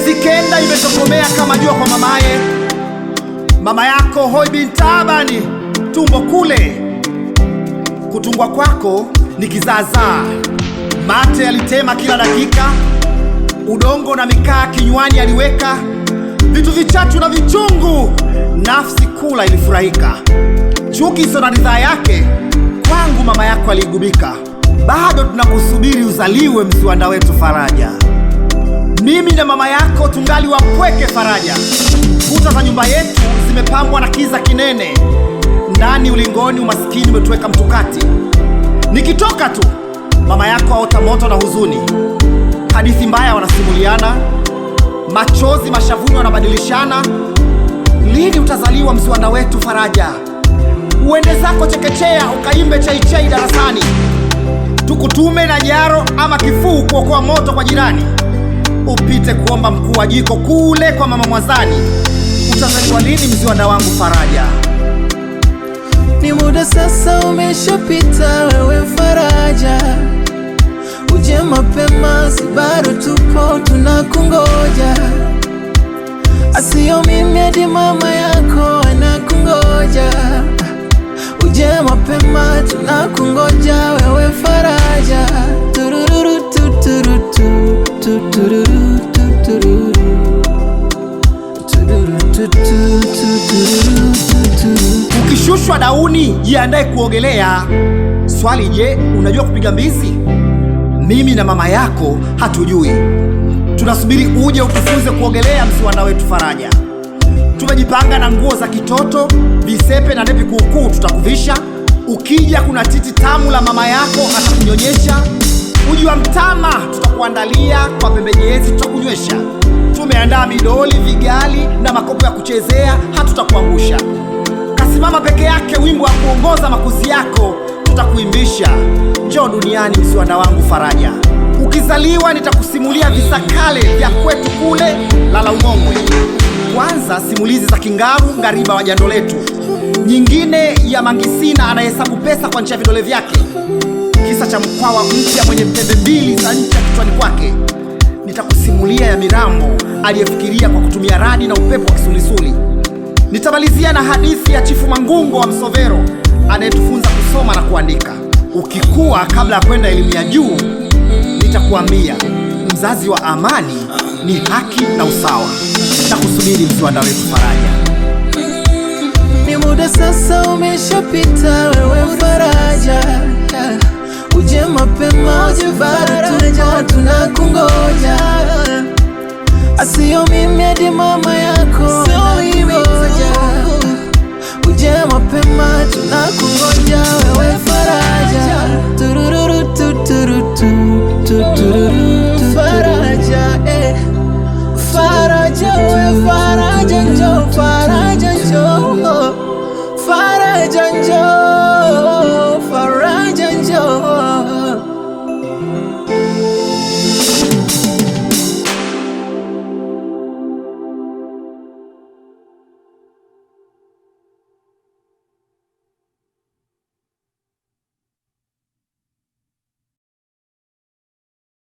Miezi kenda imetokomea kama jua kwa mamaye. Mama yako hoi bin taabani, tumbo kule. Kutungwa kwako ni kizaazaa, mate alitema kila dakika, udongo na mikaa kinywani aliweka, vitu vichachu na vichungu, nafsi kula ilifurahika. Chuki iso na ridhaa yake, kwangu mama yako aliigubika. Bado tunakusubiri uzaliwe mziwanda wetu Faraja. Mimi na mama yako tungali wapweke Faraja. Kuta za nyumba yetu zimepambwa na kiza kinene, ndani ulingoni umaskini umetuweka mtukati. Nikitoka tu mama yako aota moto na huzuni, hadithi mbaya wanasimuliana, machozi mashavuni wanabadilishana. Lini utazaliwa mziwanda wetu Faraja? Uende zako chekechea ukaimbe chaichai darasani, tukutume na jaro ama kifuu kuokoa moto kwa jirani, upite kuomba mkuu wa jiko kule kwa mama Mwazani. Utazaliwa lini mziwanda wangu Faraja? Ni muda sasa umeshapita wewe Faraja, uje mapema, si bado tupo tunakungoja. Asio mimi hadi mama yako anakungoja, uje mapema tunakungoja wewe Faraja. Turururu tutururu tutururu tutururu tutururu. Ukishushwa dauni jiandae kuogelea. Swali, je, unajua kupiga mbizi? Mimi na mama yako hatujui. Tunasubiri uje utufunze kuogelea mziwanda wetu Faraja. Tumejipanga na nguo za kitoto, visepe na nepi kuukuu tutakuvisha. Ukija kuna titi tamu la mama yako atakunyonyesha. Uji wa mtama tutakuandalia, kwa pembejezi tutakunywesha. Tumeandaa midoli, vigali na makopo ya kuchezea, hatutakuangusha. Kasimama peke yake wimbo wa kuongoza makuzi yako tutakuimbisha. Njoo duniani mziwanda wangu Faraja. Ukizaliwa nitakusimulia visa kale vya kwetu kule Lala Umongwe. Kwanza simulizi za Kingaru ngariba wa jando letu, nyingine ya Mangisina anahesabu pesa kwa ncha ya vidole vyake, kisa cha Mkwawa mpya mwenye pembe mbili za ncha kichwani kwake. Nitakusimulia ya Mirambo aliyefikiria kwa kutumia radi na upepo wa kisulisuli. Nitamalizia na hadithi ya Chifu Mangungo wa Msovero anayetufunza kusoma na kuandika. Ukikua, kabla ya kwenda elimu ya juu, nitakuambia mzazi wa amani ni haki na usawa. Na kusubiri mziwanda wetu Faraja. Ni muda sasa umeshapita wewe Faraja, uje mapema, uje bado tunakungoja. Asio mimi hadi mama yako